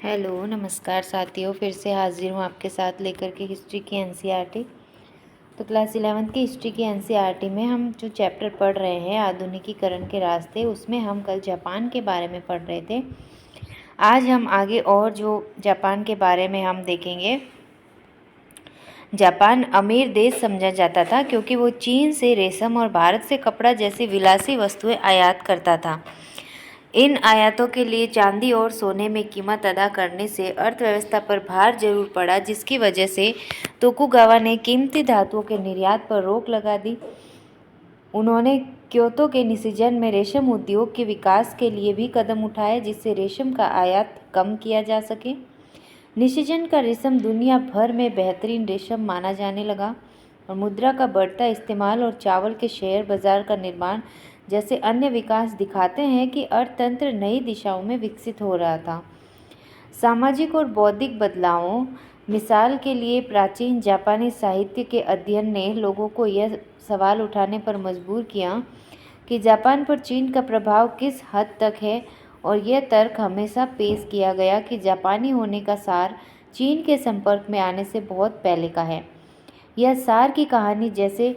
Hello नमस्कार साथियों, फिर से हाजिर हूँ आपके साथ लेकर के हिस्ट्री की एनसीईआरटी। तो क्लास 11th की हिस्ट्री की एनसीईआरटी में हम जो चैप्टर पढ़ रहे हैं आधुनिकीकरण के रास्ते, उसमें हम कल जापान के बारे में पढ़ रहे थे। आज हम आगे और जो जापान के बारे में हम देखेंगे। जापान अमीर देश समझा जाता था क्योंकि वो चीन से रेशम और भारत से कपड़ा जैसी विलासी वस्तुएं आयात करता था। इन आयातों के लिए चांदी और सोने में कीमत अदा करने से अर्थव्यवस्था पर भार जरूर पड़ा, जिसकी वजह से तोकुगावा ने कीमती धातुओं के निर्यात पर रोक लगा दी। उन्होंने क्योतो के निशीजन में रेशम उद्योग के विकास के लिए भी कदम उठाए, जिससे रेशम का आयात कम किया जा सके। निशीजन का रेशम दुनिया भर में बेहतरीन रेशम माना जाने लगा और मुद्रा का बढ़ता इस्तेमाल और चावल के शेयर बाजार का निर्माण जैसे अन्य विकास दिखाते हैं कि अर्थतंत्र नई दिशाओं में विकसित हो रहा था। सामाजिक और बौद्धिक बदलावों, मिसाल के लिए प्राचीन जापानी साहित्य के अध्ययन ने लोगों को यह सवाल उठाने पर मजबूर किया कि जापान पर चीन का प्रभाव किस हद तक है, और यह तर्क हमेशा पेश किया गया कि जापानी होने का सार चीन के संपर्क में आने से बहुत पहले का है। यह सार की कहानी जैसे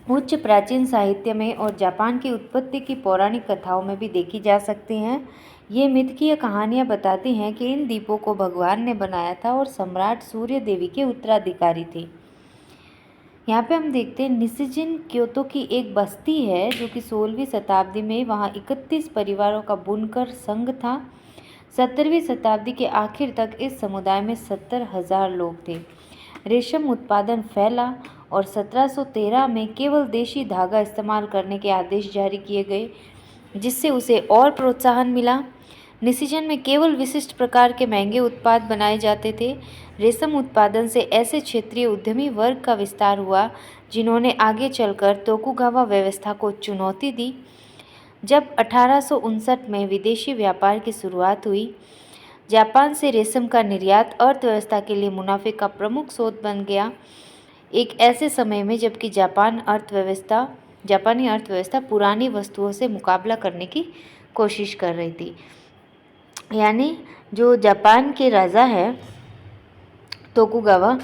उच्च प्राचीन साहित्य में और जापान की उत्पत्ति की पौराणिक कथाओं में भी देखी जा सकती हैं। ये मिथकीय कहानियाँ बताती हैं कि इन द्वीपों को भगवान ने बनाया था और सम्राट सूर्य देवी के उत्तराधिकारी थे। यहाँ पे हम देखते हैं निशीजन क्योतो की एक बस्ती है जो कि 16वीं शताब्दी में वहाँ 31 परिवारों का बुनकर संघ था। 17वीं शताब्दी के आखिर तक इस समुदाय में 70,000 लोग थे। रेशम उत्पादन फैला और 1713 में केवल देशी धागा इस्तेमाल करने के आदेश जारी किए गए, जिससे उसे और प्रोत्साहन मिला। निशीजन में केवल विशिष्ट प्रकार के महंगे उत्पाद बनाए जाते थे। रेशम उत्पादन से ऐसे क्षेत्रीय उद्यमी वर्ग का विस्तार हुआ जिन्होंने आगे चलकर तोकुगावा व्यवस्था को चुनौती दी। जब 1859 में विदेशी व्यापार की शुरुआत हुई, जापान से रेशम का निर्यात अर्थव्यवस्था के लिए मुनाफे का प्रमुख स्रोत बन गया। एक ऐसे समय में जबकि जापानी अर्थव्यवस्था पुरानी वस्तुओं से मुकाबला करने की कोशिश कर रही थी। यानी जो जापान के राजा है तोकुगावा,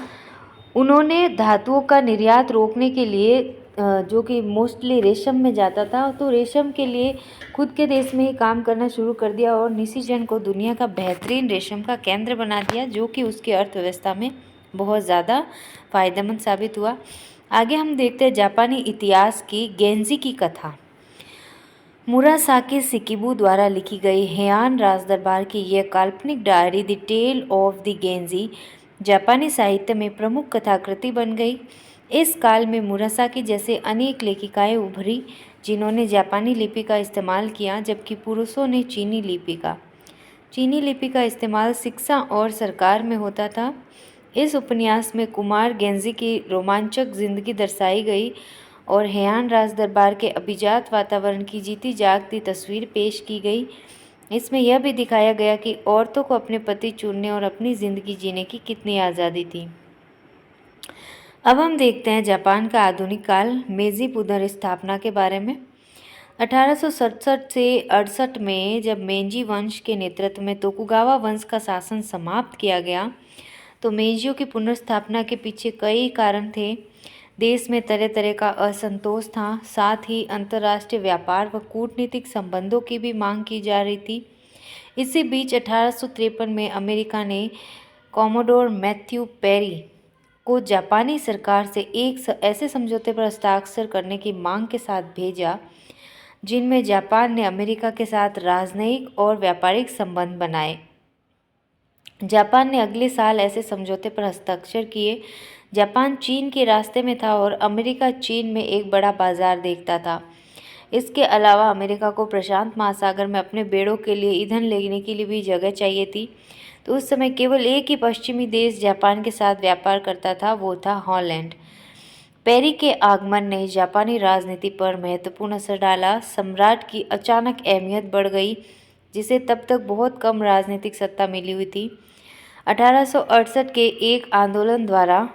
उन्होंने धातुओं का निर्यात रोकने के लिए जो कि मोस्टली रेशम में जाता था, तो रेशम के लिए खुद के देश में ही काम करना शुरू कर दिया और निशीजन को दुनिया का बेहतरीन रेशम का केंद्र बना दिया, जो कि उसकी अर्थव्यवस्था में बहुत ज़्यादा फायदेमंद साबित हुआ। आगे हम देखते हैं जापानी इतिहास की गेंजी की कथा। मुरासाकी शिकिबू द्वारा लिखी गई हेयान राजदरबार की यह काल्पनिक diary the tale of the Genji जापानी साहित्य में प्रमुख कथाकृति बन गई। इस काल में मुरासाकी जैसे अनेक लेखिकाएं उभरी जिन्होंने जापानी लिपि का इस्तेमाल किया, जबकि पुरुषों ने चीनी लिपि का इस्तेमाल शिक्षा और सरकार में होता था। इस उपन्यास में कुमार गेंजी की रोमांचक जिंदगी दर्शाई गई और हेयान राजदरबार के अभिजात वातावरण की जीती जागती तस्वीर पेश की गई। इसमें यह भी दिखाया गया कि औरतों को अपने पति चुनने और अपनी ज़िंदगी जीने की कितनी आज़ादी थी। अब हम देखते हैं जापान का आधुनिक काल, मेजी पुनर्स्थापना के बारे में। 1867 से 68 में जब मेंजी वंश के नेतृत्व में तोकुगावा वंश का शासन समाप्त किया गया, तो मेंजियों की पुनर्स्थापना के पीछे कई कारण थे। देश में तरह तरह का असंतोष था, साथ ही अंतर्राष्ट्रीय व्यापार व कूटनीतिक संबंधों की भी मांग की जा रही थी। इसी बीच 1853 में अमेरिका ने कॉमोडोर मैथ्यू पेरी को जापानी सरकार से एक ऐसे समझौते पर हस्ताक्षर करने की मांग के साथ भेजा जिनमें जापान ने अमेरिका के साथ राजनयिक और व्यापारिक संबंध बनाए। जापान ने अगले साल ऐसे समझौते पर हस्ताक्षर किए। जापान चीन के रास्ते में था और अमेरिका चीन में एक बड़ा बाजार देखता था। इसके अलावा अमेरिका को प्रशांत महासागर में अपने बेड़ों के लिए ईंधन लेने के लिए भी जगह चाहिए थी। तो उस समय केवल एक ही पश्चिमी देश जापान के साथ व्यापार करता था, वो था हॉलैंड। पेरी के आगमन ने जापानी राजनीति पर महत्वपूर्ण असर डाला। सम्राट की अचानक अहमियत बढ़ गई, जिसे तब तक बहुत कम राजनीतिक सत्ता मिली हुई थी। 1868 के एक आंदोलन द्वारा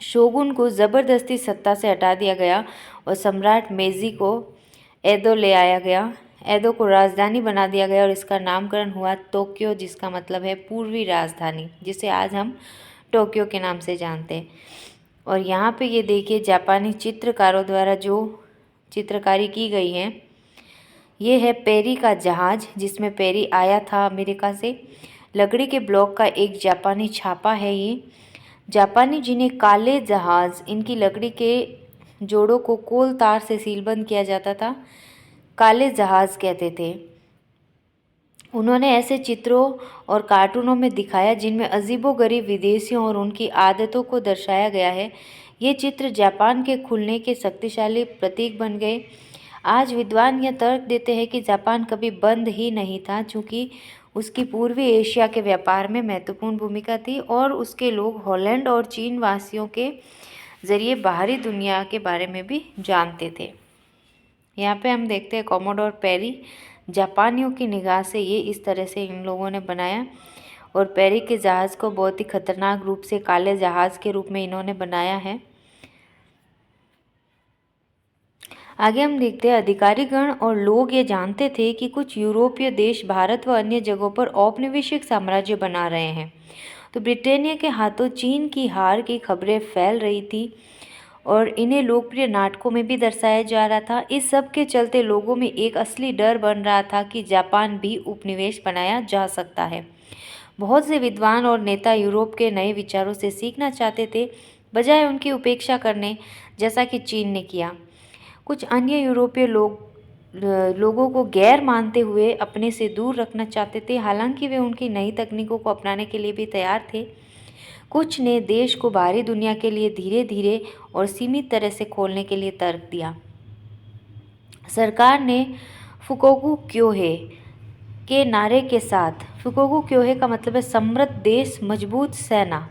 शोगुन को जबरदस्ती सत्ता से हटा दिया गया और सम्राट मेजी को एदो ले आया गया। एदो को राजधानी बना दिया गया और इसका नामकरण हुआ टोक्यो, जिसका मतलब है पूर्वी राजधानी, जिसे आज हम टोक्यो के नाम से जानते हैं। और यहाँ पे ये देखिए जापानी चित्रकारों द्वारा जो चित्रकारी की गई है, ये है पेरी का जहाज, जिसमें पेरी आया था अमेरिका से। लकड़ी के ब्लॉक का एक जापानी छापा है ये। जापानी जिन्हें काले जहाज, इनकी लकड़ी के जोड़ों को कोल तार से सीलबंद किया जाता था, काले जहाज कहते थे। उन्होंने ऐसे चित्रों और कार्टूनों में दिखाया जिनमें अजीबोगरीब विदेशियों और उनकी आदतों को दर्शाया गया है। ये चित्र जापान के खुलने के शक्तिशाली प्रतीक बन गए। आज विद्वान यह तर्क देते हैं कि जापान कभी बंद ही नहीं था, चूँकि उसकी पूर्वी एशिया के व्यापार में महत्वपूर्ण भूमिका थी और उसके लोग हॉलैंड और चीन वासियों के ज़रिए बाहरी दुनिया के बारे में भी जानते थे। यहाँ पे हम देखते हैं कॉमोडोर पेरी, जापानियों की निगाह से ये इस तरह से इन लोगों ने बनाया। और पेरी के जहाज़ को बहुत ही खतरनाक रूप से काले जहाज़ के रूप में इन्होंने बनाया है। आगे हम देखते हैं अधिकारीगण और लोग ये जानते थे कि कुछ यूरोपीय देश भारत व अन्य जगहों पर औपनिवेशिक साम्राज्य बना रहे हैं। तो ब्रिटेनिया के हाथों चीन की हार की खबरें फैल रही थी और इन्हें लोकप्रिय नाटकों में भी दर्शाया जा रहा था। इस सब के चलते लोगों में एक असली डर बन रहा था कि जापान भी उपनिवेश बनाया जा सकता है। बहुत से विद्वान और नेता यूरोप के नए विचारों से सीखना चाहते थे, बजाय उनकी उपेक्षा करने, जैसा कि चीन ने किया। कुछ अन्य यूरोपीय लोगों को गैर मानते हुए अपने से दूर रखना चाहते थे, हालांकि वे उनकी नई तकनीकों को अपनाने के लिए भी तैयार थे। कुछ ने देश को बाहरी दुनिया के लिए धीरे धीरे और सीमित तरह से खोलने के लिए तर्क दिया। सरकार ने फुकोकू क्योहे के नारे के साथ, फुकोकू क्योहे का मतलब है समृद्ध देश मजबूत सेना,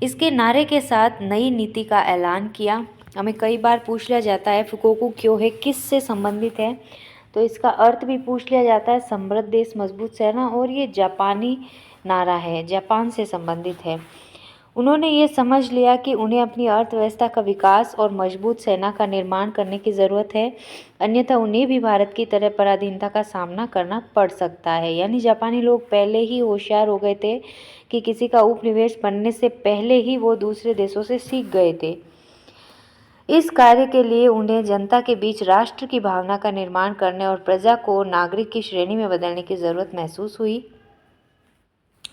इसके नारे के साथ नई नीति का ऐलान किया। हमें कई बार पूछ लिया जाता है फुकोकू क्योहे किस से संबंधित है, तो इसका अर्थ भी पूछ लिया जाता है समृद्ध देश मजबूत सेना, और ये जापानी नारा है, जापान से संबंधित है। उन्होंने ये समझ लिया कि उन्हें अपनी अर्थव्यवस्था का विकास और मजबूत सेना का निर्माण करने की ज़रूरत है, अन्यथा उन्हें भी भारत की तरह पराधीनता का सामना करना पड़ सकता है। यानी जापानी लोग पहले ही होशियार हो गए थे कि किसी का उपनिवेश बनने से पहले ही वो दूसरे देशों से सीख गए थे। इस कार्य के लिए उन्हें जनता के बीच राष्ट्र की भावना का निर्माण करने और प्रजा को नागरिक की श्रेणी में बदलने की ज़रूरत महसूस हुई।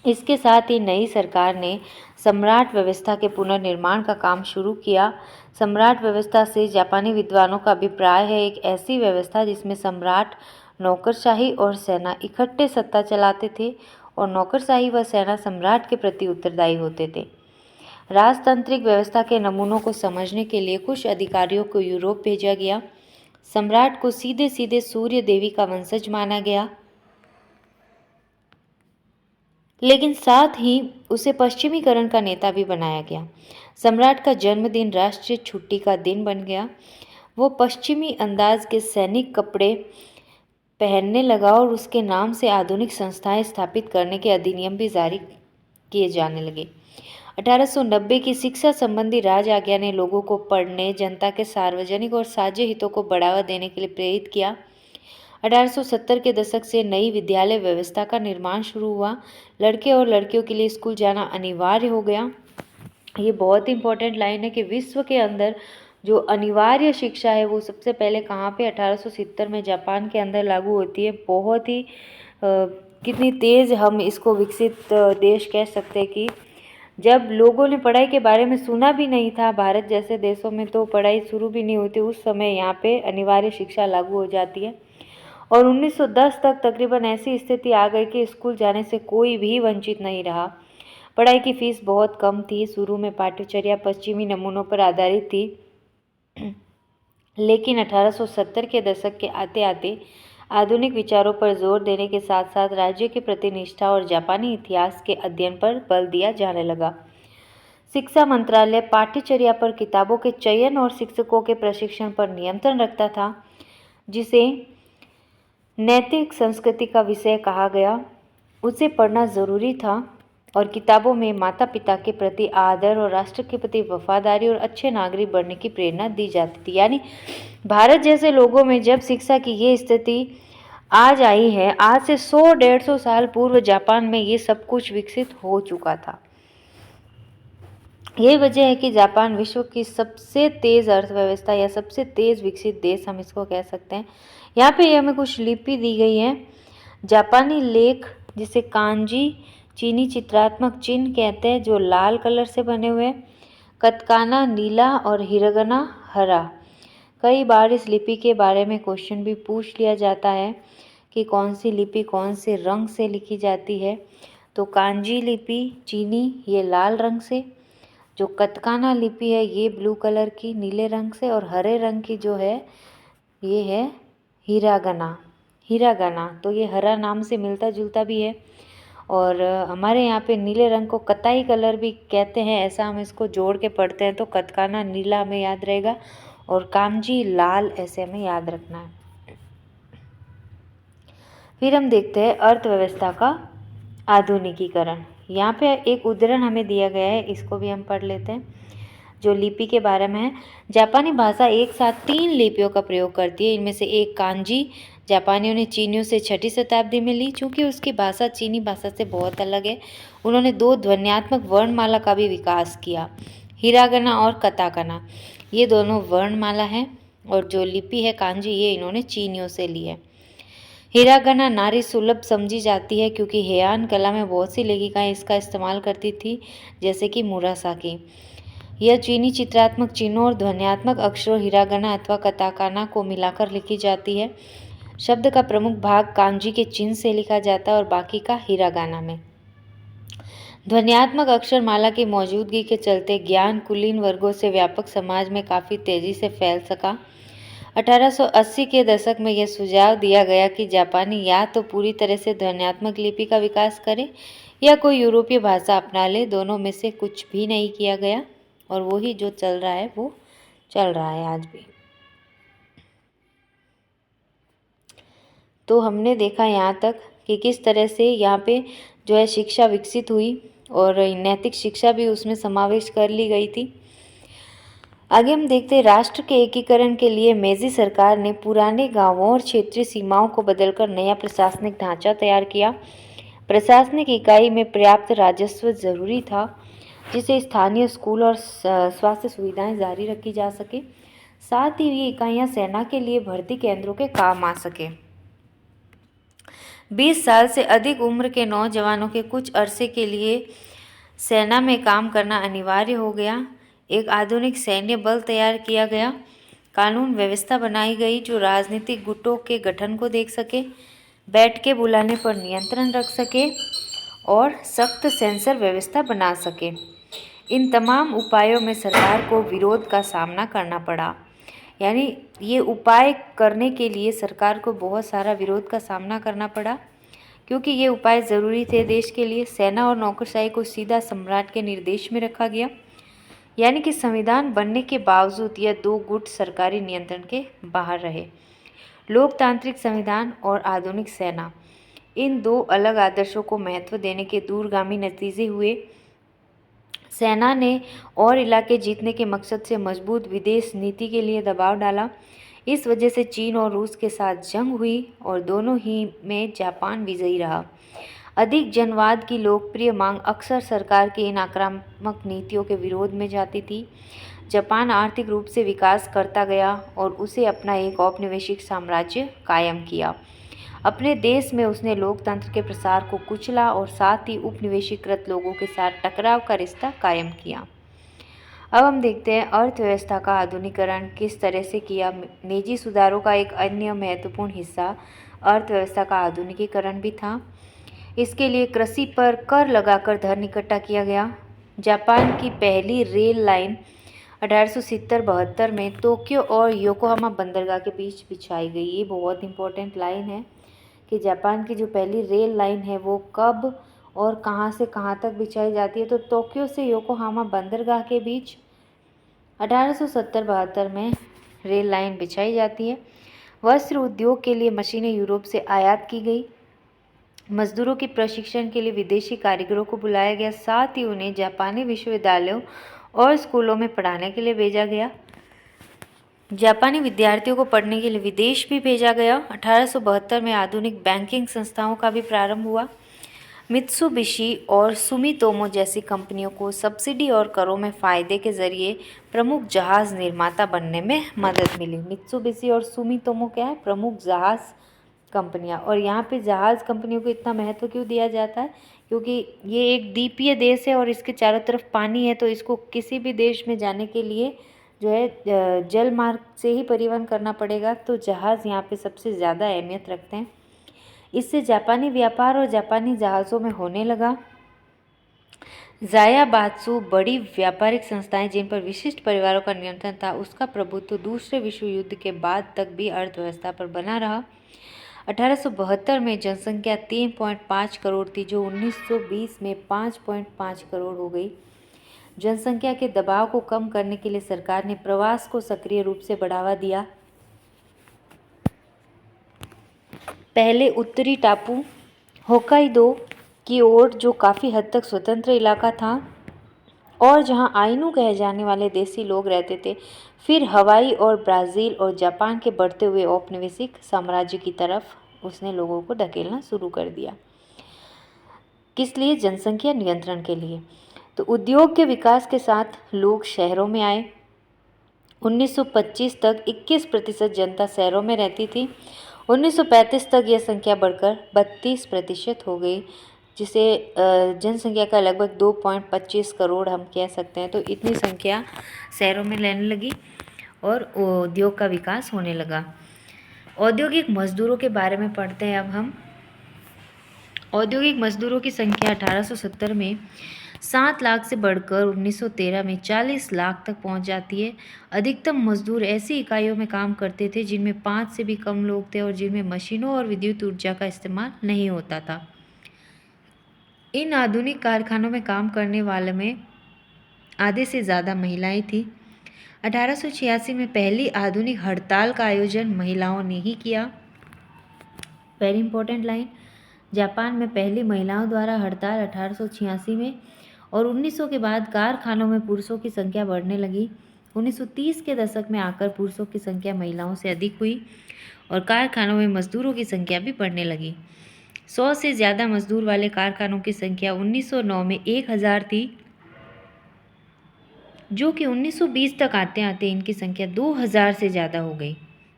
इसके साथ ही नई सरकार ने सम्राट व्यवस्था के पुनर्निर्माण का काम शुरू किया। सम्राट व्यवस्था से जापानी विद्वानों का अभिप्राय है एक ऐसी व्यवस्था जिसमें सम्राट, नौकरशाही और सेना इकट्ठे सत्ता चलाते थे और नौकरशाही व सेना सम्राट के प्रति उत्तरदायी होते थे। राजतांत्रिक व्यवस्था के नमूनों को समझने के लिए कुछ अधिकारियों को यूरोप भेजा गया। सम्राट को सीधे सीधे सूर्य देवी का वंशज माना गया, लेकिन साथ ही उसे पश्चिमीकरण का नेता भी बनाया गया। सम्राट का जन्मदिन राष्ट्रीय छुट्टी का दिन बन गया। वो पश्चिमी अंदाज के सैनिक कपड़े पहनने लगा और उसके नाम से आधुनिक संस्थाएं स्थापित करने के अधिनियम भी जारी किए जाने लगे। 1890 की शिक्षा संबंधी राज आज्ञा ने लोगों को पढ़ने, जनता के सार्वजनिक और साझे हितों को बढ़ावा देने के लिए प्रेरित किया। 1870 के दशक से नई विद्यालय व्यवस्था का निर्माण शुरू हुआ। लड़के और लड़कियों के लिए स्कूल जाना अनिवार्य हो गया। ये बहुत इंपॉर्टेंट लाइन है कि विश्व के अंदर जो अनिवार्य शिक्षा है वो सबसे पहले कहाँ पे 1870 में जापान के अंदर लागू होती है। बहुत ही कितनी तेज़ हम इसको विकसित देश कह सकते हैं कि जब लोगों ने पढ़ाई के बारे में सुना भी नहीं था, भारत जैसे देशों में तो पढ़ाई शुरू भी नहीं होती, उस समय यहाँ पे अनिवार्य शिक्षा लागू हो जाती है। और 1910 तक तकरीबन ऐसी स्थिति आ गई कि स्कूल जाने से कोई भी वंचित नहीं रहा। पढ़ाई की फीस बहुत कम थी। शुरू में पाठ्यचर्या पश्चिमी नमूनों पर आधारित थी, लेकिन 1870 के दशक के आते आते आधुनिक विचारों पर जोर देने के साथ साथ राज्य के प्रति निष्ठा और जापानी इतिहास के अध्ययन पर बल दिया जाने लगा। शिक्षा मंत्रालय पाठ्यचर्या पर, किताबों के चयन और शिक्षकों के प्रशिक्षण पर नियंत्रण रखता था, जिसे नैतिक संस्कृति का विषय कहा गया। उसे पढ़ना ज़रूरी था और किताबों में माता पिता के प्रति आदर और राष्ट्र के प्रति वफादारी और अच्छे नागरिक बनने की प्रेरणा दी जाती थी। यानी भारत जैसे लोगों में जब शिक्षा की ये स्थिति आज आई है। आज से 100-150 साल पूर्व जापान में ये सब कुछ विकसित हो चुका था। यही वजह है कि जापान विश्व की सबसे तेज़ अर्थव्यवस्था या सबसे तेज़ विकसित देश हम इसको कह सकते हैं। यहाँ पे हमें कुछ लिपि दी गई है। जापानी लेख जिसे कांजी चीनी चित्रात्मक चिन्ह कहते हैं, जो लाल कलर से बने हुए, कतकाना नीला और हिरगना हरा। कई बार इस लिपि के बारे में क्वेश्चन भी पूछ लिया जाता है कि कौन सी लिपि कौन से रंग से लिखी जाती है। तो कांजी लिपि चीनी ये लाल रंग से, जो कतकाना लिपि है ये ब्लू कलर की नीले रंग से, और हरे रंग की जो है ये है हिरागना। हिरागना तो ये हरा नाम से मिलता जुलता भी है, और हमारे यहाँ पे नीले रंग को कताई कलर भी कहते हैं। ऐसा हम इसको जोड़ के पढ़ते हैं तो कतकाना नीला हमें याद रहेगा और कांजी लाल, ऐसे हमें याद रखना है। फिर हम देखते हैं अर्थव्यवस्था का आधुनिकीकरण। यहाँ पे एक उदाहरण हमें दिया गया है, इसको भी हम पढ़ लेते हैं जो लिपि के बारे में है। जापानी भाषा एक साथ 3 लिपियों का प्रयोग करती है। इनमें से एक कांजी जापानियों ने चीनियों से 6वीं शताब्दी में ली। चूँकि उसकी भाषा चीनी भाषा से बहुत अलग है, उन्होंने 2 ध्वन्यात्मक वर्णमाला का भी विकास किया, हिरागना और कताकाना। ये दोनों वर्णमाला हैं, और जो लिपि है कांजी ये इन्होंने चीनियों से ली है। हिरागना नारी सुलभ समझी जाती है क्योंकि हेयान कला में बहुत सी लेखिकाएं इसका इस्तेमाल करती थी, जैसे कि मुरासाकी। यह चीनी चित्रात्मक चिन्हों और ध्वन्यात्मक अक्षरों हिरागना अथवा कताकाना को मिलाकर लिखी जाती है। शब्द का प्रमुख भाग कांजी के चिन्ह से लिखा जाता है और बाकी का हिरागाना में। ध्वन्यात्मक अक्षर माला की मौजूदगी के चलते ज्ञान कुलीन वर्गों से व्यापक समाज में काफ़ी तेजी से फैल सका। 1880 के दशक में यह सुझाव दिया गया कि जापानी या तो पूरी तरह से ध्वन्यात्मक लिपि का विकास करे या कोई यूरोपीय भाषा अपना ले। दोनों में से कुछ भी नहीं किया गया, और वही जो चल रहा है वो चल रहा है आज भी। तो हमने देखा यहाँ तक कि किस तरह से यहाँ पे जो है शिक्षा विकसित हुई और नैतिक शिक्षा भी उसमें समावेश कर ली गई थी। आगे हम देखते हैं राष्ट्र के एकीकरण के लिए मेजी सरकार ने पुराने गांवों और क्षेत्रीय सीमाओं को बदलकर नया प्रशासनिक ढांचा तैयार किया। प्रशासनिक इकाई में पर्याप्त राजस्व जरूरी था, जिसे स्थानीय स्कूल और स्वास्थ्य सुविधाएं जारी रखी जा सके। साथ ही ये इकाइयां सेना के लिए भर्ती केंद्रों के काम आ सके। 20 साल से अधिक उम्र के नौजवानों के कुछ अरसे के लिए सेना में काम करना अनिवार्य हो गया। एक आधुनिक सैन्य बल तैयार किया गया। कानून व्यवस्था बनाई गई जो राजनीतिक गुटों के गठन को देख सके, बैठ के बुलाने पर नियंत्रण रख सके और सख्त सेंसर व्यवस्था बना सके। इन तमाम उपायों में सरकार को विरोध का सामना करना पड़ा। यानी ये उपाय करने के लिए सरकार को बहुत सारा विरोध का सामना करना पड़ा, क्योंकि ये उपाय ज़रूरी थे देश के लिए। सेना और नौकरशाही को सीधा सम्राट के निर्देश में रखा गया, यानी कि संविधान बनने के बावजूद यह 2 गुट सरकारी नियंत्रण के बाहर रहे। लोकतांत्रिक संविधान और आधुनिक सेना, इन 2 अलग आदर्शों को महत्व देने के दूरगामी नतीजे हुए। सेना ने और इलाके जीतने के मकसद से मजबूत विदेश नीति के लिए दबाव डाला। इस वजह से चीन और रूस के साथ जंग हुई और दोनों ही में जापान विजयी रहा। अधिक जनवाद की लोकप्रिय मांग अक्सर सरकार की इन आक्रामक नीतियों के विरोध में जाती थी। जापान आर्थिक रूप से विकास करता गया और उसे अपना एक औपनिवेशिक साम्राज्य कायम किया। अपने देश में उसने लोकतंत्र के प्रसार को कुचला और साथ ही उपनिवेशीकृत लोगों के साथ टकराव का रिश्ता कायम किया। अब हम देखते हैं अर्थव्यवस्था का आधुनिकीकरण किस तरह से किया। मेजी सुधारों का एक अन्य महत्वपूर्ण हिस्सा अर्थव्यवस्था का आधुनिकीकरण भी था। इसके लिए कृषि पर कर लगाकर धन इकट्ठा किया गया। जापान की पहली रेल लाइन 1870-72 में टोक्यो और योकोहामा बंदरगाह के बीच बिछाई गई। ये बहुत इंपॉर्टेंट लाइन है कि जापान की जो पहली रेल लाइन है वो कब और कहाँ से कहाँ तक बिछाई जाती है। तो टोक्यो से योकोहामा बंदरगाह के बीच 1870-72 में रेल लाइन बिछाई जाती है। वस्त्र उद्योग के लिए मशीनें यूरोप से आयात की गई। मजदूरों के प्रशिक्षण के लिए विदेशी कारीगरों को बुलाया गया। साथ ही उन्हें जापानी विश्वविद्यालयों और स्कूलों में पढ़ाने के लिए भेजा गया। जापानी विद्यार्थियों को पढ़ने के लिए विदेश भी भेजा गया। 1872 में आधुनिक बैंकिंग संस्थाओं का भी प्रारंभ हुआ। मित्सुबिशी और सुमितोमो जैसी कंपनियों को सब्सिडी और करों में फ़ायदे के जरिए प्रमुख जहाज़ निर्माता बनने में मदद मिली। मित्सुबिशी और सुमितोमो क्या है? प्रमुख जहाज़ कंपनियां। और यहाँ पे जहाज़ कंपनियों को इतना महत्व क्यों दिया जाता है? क्योंकि ये एक द्वीपीय देश है और इसके चारों तरफ पानी है, तो इसको किसी भी देश में जाने के लिए जो है जल मार्ग से ही परिवहन करना पड़ेगा। तो जहाज़ यहाँ पे सबसे ज़्यादा अहमियत रखते हैं। इससे जापानी व्यापार और जापानी जहाज़ों में होने लगा। ज़ायाबात्सु बड़ी व्यापारिक संस्थाएं जिन पर विशिष्ट परिवारों का नियंत्रण था, उसका प्रभुत्व दूसरे विश्व युद्ध के बाद तक भी अर्थव्यवस्था पर बना रहा। 1872 में जनसंख्या 3.5 करोड़ थी, जो 1920 में 5.5 करोड़ हो गई। जनसंख्या के दबाव को कम करने के लिए सरकार ने प्रवास को सक्रिय रूप से बढ़ावा दिया। पहले उत्तरी टापू होकाइदो की ओर, जो काफ़ी हद तक स्वतंत्र इलाका था और जहां आइनू कहे जाने वाले देसी लोग रहते थे, फिर हवाई और ब्राज़ील और जापान के बढ़ते हुए औपनिवेशिक साम्राज्य की तरफ उसने लोगों को धकेलना शुरू कर दिया। किस लिए? जनसंख्या नियंत्रण के लिए। तो उद्योग के विकास के साथ लोग शहरों में आए। 1925 तक 21% जनता शहरों में रहती थी। 1935 तक यह संख्या बढ़कर 32% हो गई, जिसे जनसंख्या का लगभग 2.25 करोड़ हम कह सकते हैं। तो इतनी संख्या शहरों में रहने लगी और उद्योग का विकास होने लगा। औद्योगिक मजदूरों के बारे में पढ़ते हैं अब हम। औद्योगिक मजदूरों की संख्या 1870 में 7 लाख से बढ़कर 1913 में 40 लाख तक पहुंच जाती है। अधिकतम मजदूर ऐसी इकाइयों में काम करते थे जिनमें 5 से भी कम लोग थे और जिनमें मशीनों और विद्युत ऊर्जा का इस्तेमाल नहीं होता था। इन आधुनिक कारखानों में काम करने वाले में आधे से ज़्यादा महिलाएं थीं। 1886 में पहली आधुनिक हड़ताल का आयोजन महिलाओं ने ही किया। Very important line. जापान में पहली महिलाओं द्वारा हड़ताल 1886 में, और 1900 के बाद कारखानों में पुरुषों की संख्या बढ़ने लगी। 1930 के दशक में आकर पुरुषों की संख्या महिलाओं से अधिक हुई और कारखानों में मजदूरों की संख्या भी बढ़ने लगी। 100 से ज़्यादा मजदूर वाले कारखानों की संख्या 1909 में 1000 थी, जो कि 1920 तक आते आते इनकी संख्या 2000 से ज़्यादा हो गई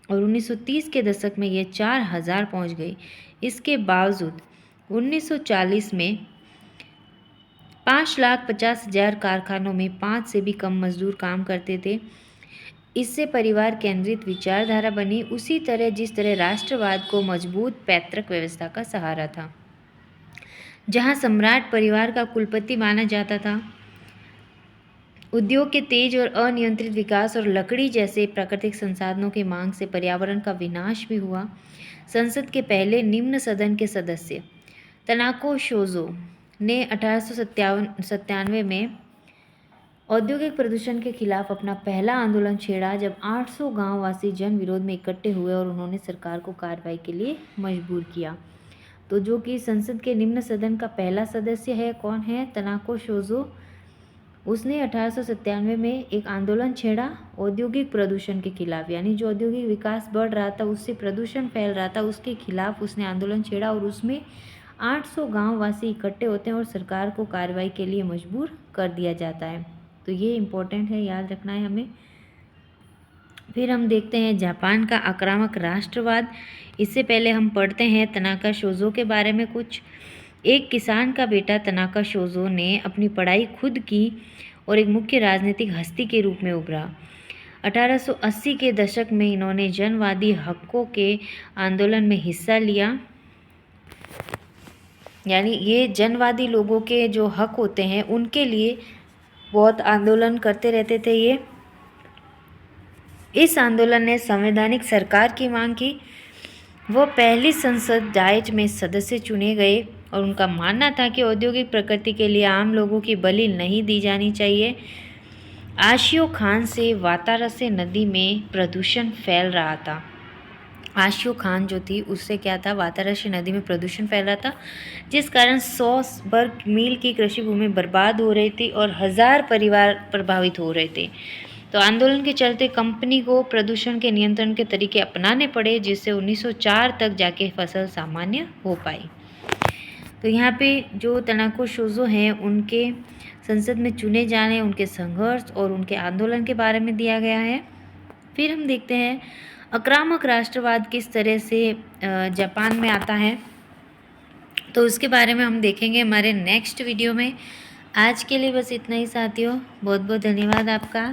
और 1930 के दशक में यह 4000 पहुंच गई। इसके बावजूद 1940 में 5,50,000 कारखानों में 5 से भी कम मजदूर काम करते थे। इससे परिवार केंद्रित विचारधारा बनी, उसी तरह जिस तरह राष्ट्रवाद को मजबूत पैतृक व्यवस्था का सहारा था, जहां सम्राट परिवार का कुलपति माना जाता था। उद्योग के तेज और अनियंत्रित विकास और लकड़ी जैसे प्राकृतिक संसाधनों की मांग से पर्यावरण का विनाश भी हुआ। संसद के पहले निम्न सदन के सदस्य तनाको शोजो ने 1897 में औद्योगिक प्रदूषण के खिलाफ अपना पहला आंदोलन छेड़ा, जब 800 गांववासी जन विरोध में इकट्ठे हुए और उन्होंने सरकार को कार्रवाई के लिए मजबूर किया। तो जो कि संसद के निम्न सदन का पहला सदस्य है, कौन है? तनाको शोजो। उसने 1897 में एक आंदोलन छेड़ा औद्योगिक प्रदूषण के खिलाफ, यानी जो औद्योगिक विकास बढ़ रहा था, उससे प्रदूषण फैल रहा था, उसके खिलाफ उसने आंदोलन छेड़ा और उसमें 800 गांववासी इकट्ठे होते हैं और सरकार को कार्रवाई के लिए मजबूर कर दिया जाता है। तो ये इम्पोर्टेंट है, याद रखना है हमें। फिर हम देखते हैं जापान का आक्रामक राष्ट्रवाद। इससे पहले हम पढ़ते हैं तनाका शोजो के बारे में कुछ। एक किसान का बेटा तनाका शोजो ने अपनी पढ़ाई खुद की और एक मुख्य राजनीतिक हस्ती के रूप में उभरा। 1880 के दशक में इन्होंने जनवादी हकों के आंदोलन में हिस्सा लिया, यानी ये जनवादी लोगों के जो हक होते हैं उनके लिए बहुत आंदोलन करते रहते थे ये। इस आंदोलन ने संवैधानिक सरकार की मांग की। वो पहली संसद डाइट में सदस्य चुने गए और उनका मानना था कि औद्योगिक प्रकृति के लिए आम लोगों की बलि नहीं दी जानी चाहिए। आशियो खान से वातारसे नदी में प्रदूषण फैल रहा था। आशियो खान जो थी उससे क्या था? वातारसी नदी में प्रदूषण फैल रहा था, जिस कारण 100 वर्ग मील की कृषि भूमि बर्बाद हो रही थी और 1000 परिवार प्रभावित हो रहे थे। तो आंदोलन के चलते कंपनी को प्रदूषण के नियंत्रण के तरीके अपनाने पड़े, जिससे 1904 तक जाके फसल सामान्य हो पाई। तो यहाँ पे जो तनाको शोज़ो हैं उनके संसद में चुने जाने, उनके संघर्ष और उनके आंदोलन के बारे में दिया गया है। फिर हम देखते हैं आक्रामक राष्ट्रवाद किस तरह से जापान में आता है, तो उसके बारे में हम देखेंगे हमारे नेक्स्ट वीडियो में। आज के लिए बस इतना ही साथियों, बहुत बहुत धन्यवाद आपका।